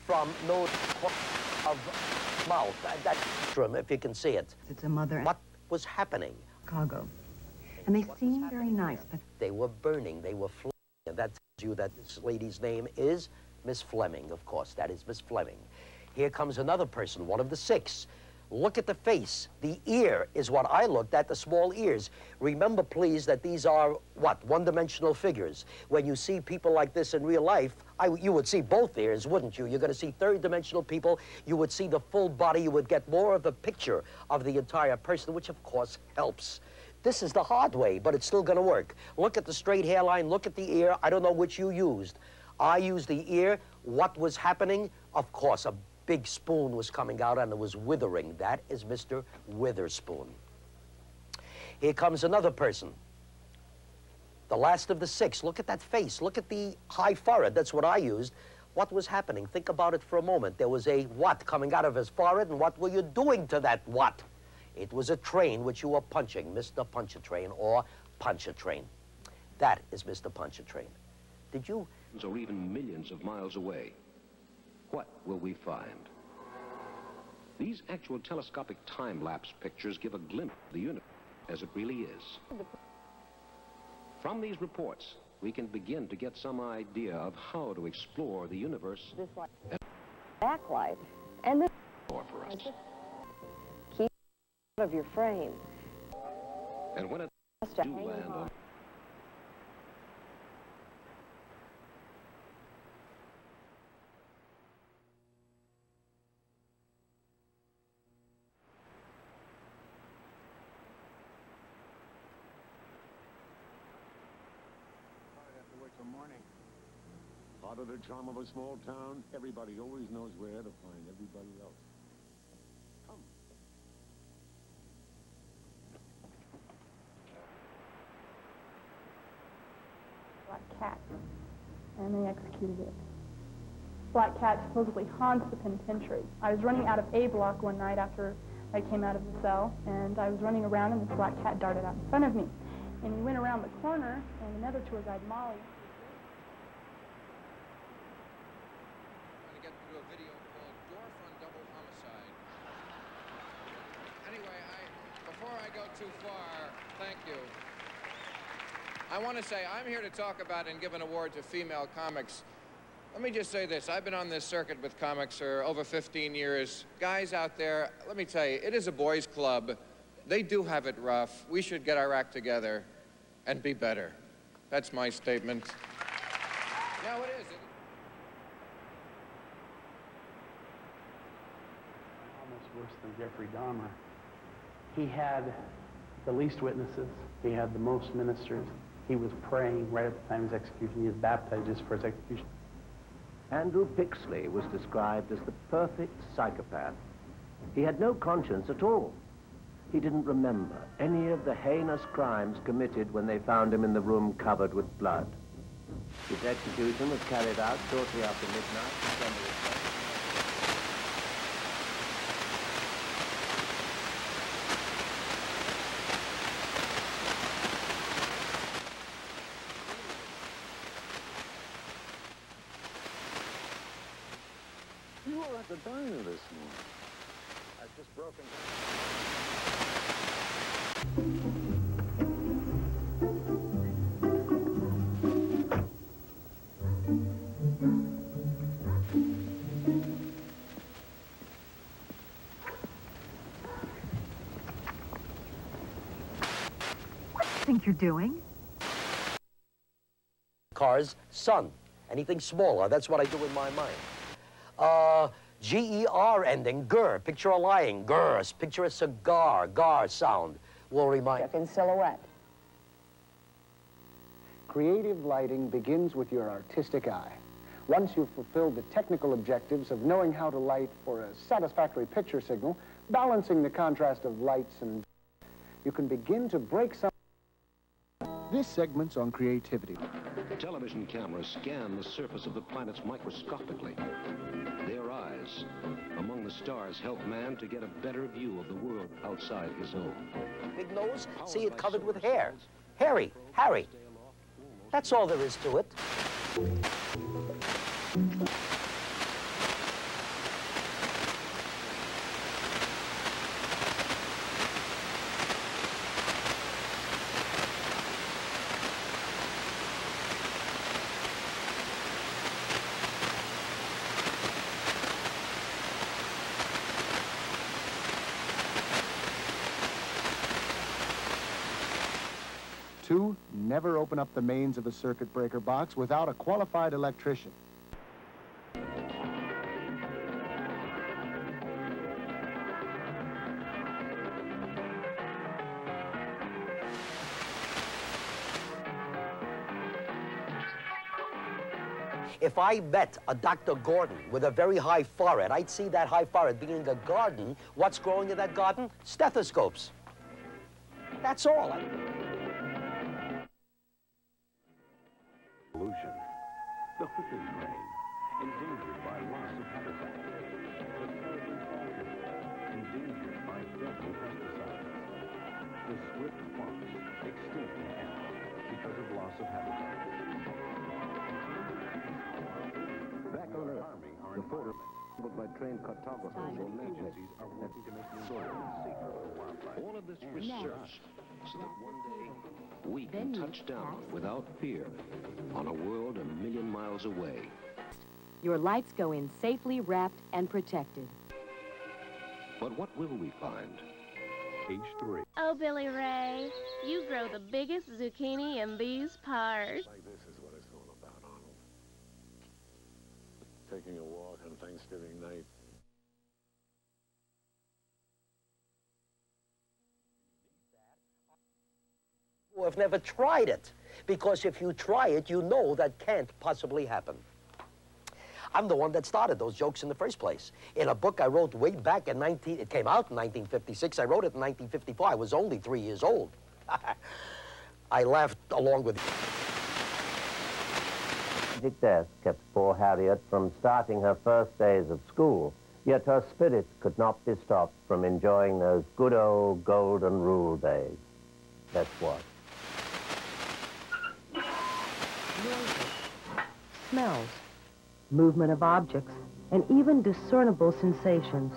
Speaker 5: from nose of mouth. That trim, if you can see it.
Speaker 19: It's a mother.
Speaker 5: What was happening?
Speaker 19: Chicago. And they seem very nice, but
Speaker 5: they were burning, they were flaming. And that tells you that this lady's name is Miss Fleming, of course. That is Miss Fleming. Here comes another person, one of the 6. Look at the face. The ear is what I looked at, the small ears. Remember, please, that these are, what, one-dimensional figures. When you see people like this in real life, you would see both ears, wouldn't you? You're going to see third-dimensional people. You would see the full body. You would get more of a picture of the entire person, which, of course, helps. This is the hard way, but it's still going to work. Look at the straight hairline. Look at the ear. I don't know which you used. I used the ear. What was happening? Of course, a big spoon was coming out and it was withering. That is Mr. Witherspoon. Here comes another person. The last of the 6. Look at that face. Look at the high forehead. That's what I used. What was happening? Think about it for a moment. There was a what coming out of his forehead, and what were you doing to that what? It was a train which you were punching, Mr. Punch-a-Train, or Punch-a-Train. That is Mr. Punch-a-Train. Did you?
Speaker 13: Or even millions of miles away. What will we find? These actual telescopic time-lapse pictures give a glimpse of the universe as it really is. From these reports, we can begin to get some idea of how to explore the universe.
Speaker 16: This backlight and this
Speaker 13: for us.
Speaker 16: Keep out of your frame.
Speaker 13: And when it
Speaker 16: Just
Speaker 13: do land on
Speaker 12: morning. Part of the charm of a small town, everybody always knows where to find everybody else. Come.
Speaker 1: Black cat, and they executed it. Black cat supposedly haunts the penitentiary. I was running out of A block one night after I came out of the cell, and I was running around, and this black cat darted out in front of me. And he went around the corner, and another tour guide, Molly,
Speaker 6: before I go too far, thank you. I want to say I'm here to talk about and give an award to female comics. Let me just say this. I've been on this circuit with comics for over 15 years. Guys out there, let me tell you, it is a boys' club. They do have it rough. We should get our act together and be better. That's my statement. No, it is.
Speaker 8: Almost worse than Jeffrey Dahmer. He had the least witnesses. He had the most ministers. He was praying right at the time of his execution. He was baptized just for his execution.
Speaker 17: Andrew Pixley was described as the perfect psychopath. He had no conscience at all. He didn't remember any of the heinous crimes committed when they found him in the room covered with blood. His execution was carried out shortly after midnight, December 12th.
Speaker 12: You were at the diner this morning. I've just broken
Speaker 19: What do you think you're doing?
Speaker 5: Car's son. Anything smaller, that's what I do in my mind. G-E-R ending, gur, picture a lying, gurs, picture a cigar, gar sound will remind.
Speaker 4: In silhouette.
Speaker 3: Creative lighting begins with your artistic eye. Once you've fulfilled the technical objectives of knowing how to light for a satisfactory picture signal, balancing the contrast of lights and you can begin to break some. This segment's on creativity.
Speaker 13: Television cameras scan the surface of the planets microscopically. Their eyes among the stars help man to get a better view of the world outside his own.
Speaker 5: Big nose, see it covered with hair. Harry. That's all there is to it.
Speaker 3: Two, never open up the mains of a circuit breaker box without a qualified electrician.
Speaker 5: If I met a Dr. Gordon with a very high forehead, I'd see that high forehead being the garden. What's growing in that garden? Stethoscopes. That's all.
Speaker 17: Pollution. The whipping brain, endangered by loss of habitat. The carbon falcon, endangered by deadly pesticides. The swift fox, extinct in Canada because of loss of habitat.
Speaker 13: Back on Earth, the photo by trained cartographers or agencies are working to make soil safer for wildlife. All of this research so that one day we can touch down without fear on a world 1,000,000 miles away.
Speaker 7: Your lights go in safely wrapped and protected.
Speaker 13: But what will we find? Page 3.
Speaker 15: Oh, Billy Ray, you grow the biggest zucchini in these parts.
Speaker 12: Like this is what it's all about, Arnold. Taking a walk on Thanksgiving night.
Speaker 5: Who have never tried it. Because if you try it, you know that can't possibly happen. I'm the one that started those jokes in the first place. In a book I wrote way back in it came out in 1956. I wrote it in 1954. I was only 3 years old. I laughed along with
Speaker 17: Tragic death kept poor Harriet from starting her first days of school, yet her spirit could not be stopped from enjoying those good old golden rule days. Let's watch.
Speaker 19: Smells, movement of objects, and even discernible sensations.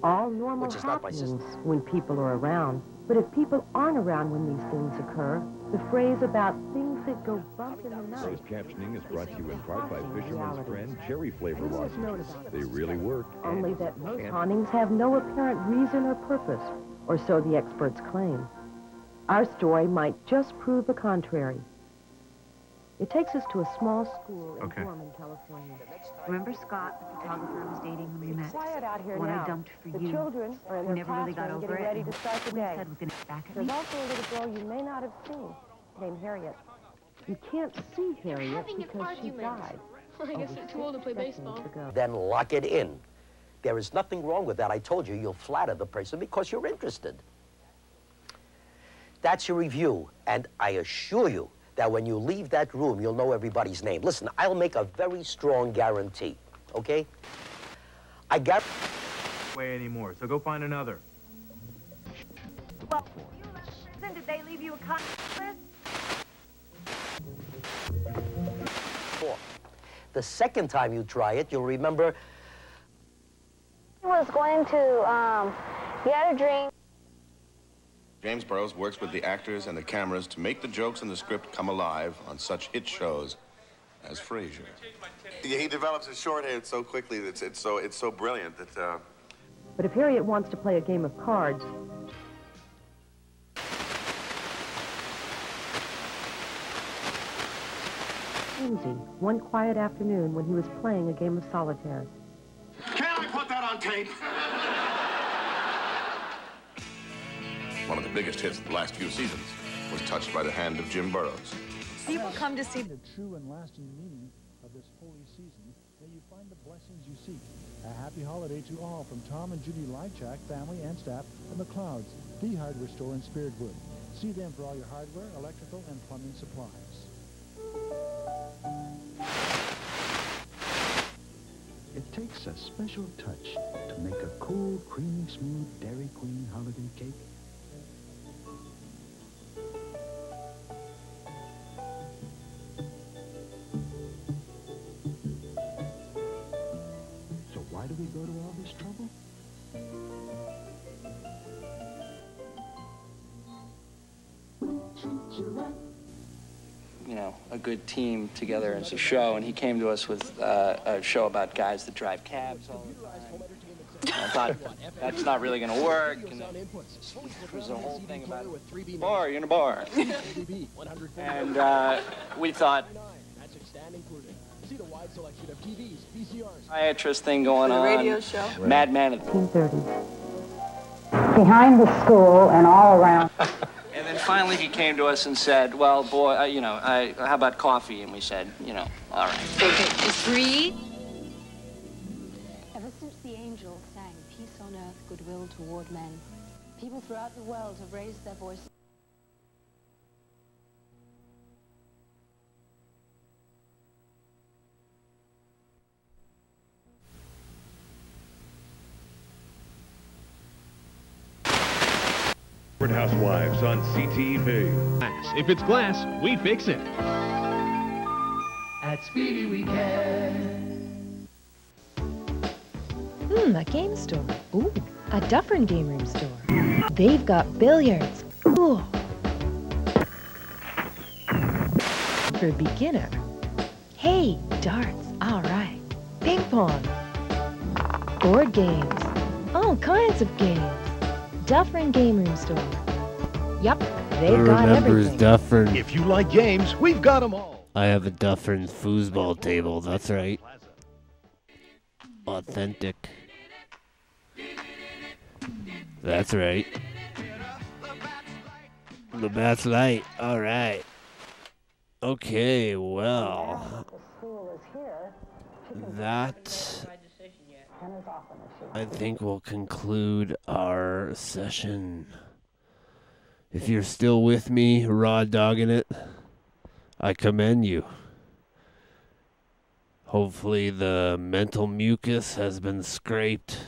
Speaker 19: All normal happenings when people are around. But if people aren't around when these things occur, the phrase about things that go bump in the night...
Speaker 2: Closed captioning is brought to you in part by Fisherman's Friend cherry flavor lozenges. They really work.
Speaker 19: Only that most hauntings have no apparent reason or purpose, or so the experts claim. Our story might just prove the contrary. It takes us to a small school in Gorman, California.
Speaker 20: Remember Scott, the photographer I was dating when we met?
Speaker 10: Quiet out here
Speaker 20: One
Speaker 10: now.
Speaker 20: I dumped for
Speaker 10: the
Speaker 20: you.
Speaker 10: Children are in
Speaker 20: who
Speaker 10: their
Speaker 20: never really got
Speaker 10: classroom
Speaker 20: over
Speaker 10: getting
Speaker 20: it.
Speaker 10: ready to start the
Speaker 20: Who
Speaker 10: day.
Speaker 20: said was going to get back at
Speaker 10: There's
Speaker 20: me.
Speaker 10: also a little girl you may not have seen named Harriet.
Speaker 19: You can't see Harriet
Speaker 15: Having an
Speaker 19: because she
Speaker 15: argument.
Speaker 19: died.
Speaker 15: I guess they're too old to play baseball.
Speaker 5: Then lock it in. There is nothing wrong with that. I told you, you'll flatter the person because you're interested. That's your review, and I assure you that when you leave that room, you'll know everybody's name. Listen, I'll make a very strong guarantee, okay? I guarantee...
Speaker 21: Way anymore, so go find another.
Speaker 20: Well, listen, did they leave you a contract?
Speaker 5: The second time you try it, you'll remember...
Speaker 15: He was going to get a drink.
Speaker 22: James Burrows works with the actors and the cameras to make the jokes in the script come alive on such hit shows as Frasier.
Speaker 23: Yeah, he develops his shorthand so quickly that it's so brilliant that.
Speaker 19: But if Harriet wants to play a game of cards, Lindsay, one quiet afternoon when he was playing a game of solitaire.
Speaker 23: Can I put that on tape?
Speaker 22: One of the biggest hits of the last few seasons was Touched by the Hand of Jim Burrows.
Speaker 9: People come to see
Speaker 11: the true and lasting meaning of this holy season. May you find the blessings you seek. A happy holiday to all from Tom and Judy Lychak, family and staff, and McLeod's, the hardware store in Spiritwood. See them for all your hardware, electrical, and plumbing supplies.
Speaker 14: It takes a special touch to make a cool, creamy, smooth Dairy Queen holiday cake. So why do we go to all this trouble?
Speaker 24: You know, a good team together as a show, and he came to us with a show about guys that drive cabs all the time. I thought, that's not really going to work, and there was a whole thing about bar, you're in a bar. And we thought, psychiatrist thing going on.
Speaker 10: Radio show.
Speaker 24: Madman.
Speaker 10: 1930. Behind the school and all around.
Speaker 24: And then finally he came to us and said, well, boy, you know, how about coffee? And we said, you know, all right.
Speaker 9: Okay, just breathe.
Speaker 7: Ever since the angels sang peace on earth, goodwill toward men, people throughout the world have raised their voices.
Speaker 25: Housewives on CTV.
Speaker 26: If it's glass, we fix it.
Speaker 27: At Speedy we can.
Speaker 28: A game store. Ooh, a Dufferin game room store. They've got billiards. Ooh. For a beginner. Hey, darts. All right. Ping pong. Board games. All kinds of games. Dufferin Game Room Store. Yup, they've got everything.
Speaker 26: Dufferin. If you like games, we've got them all.
Speaker 29: I have a Dufferin foosball table, that's right. Authentic. That's right. The bat's light, alright. Okay, well. That, I think, will conclude our session. If you're still with me, raw dogging it, I commend you. Hopefully the mental mucus has been scraped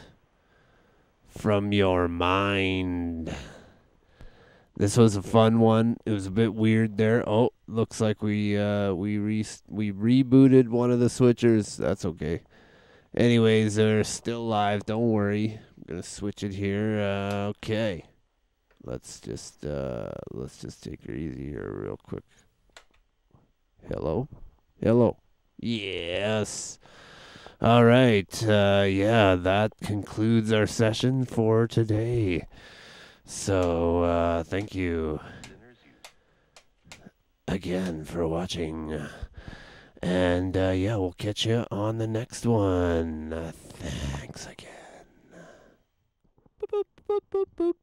Speaker 29: from your mind. This was a fun one. It was a bit weird there. Oh, looks like we rebooted one of the switchers. That's okay. Anyways, they're still live. Don't worry. I'm gonna switch it here. Okay. Let's just take it easy here real quick. Hello? Hello. Yes. All right. Yeah, that concludes our session for today. So, thank you again for watching. And, yeah, we'll catch you on the next one. Thanks again. Boop, boop, boop, boop, boop.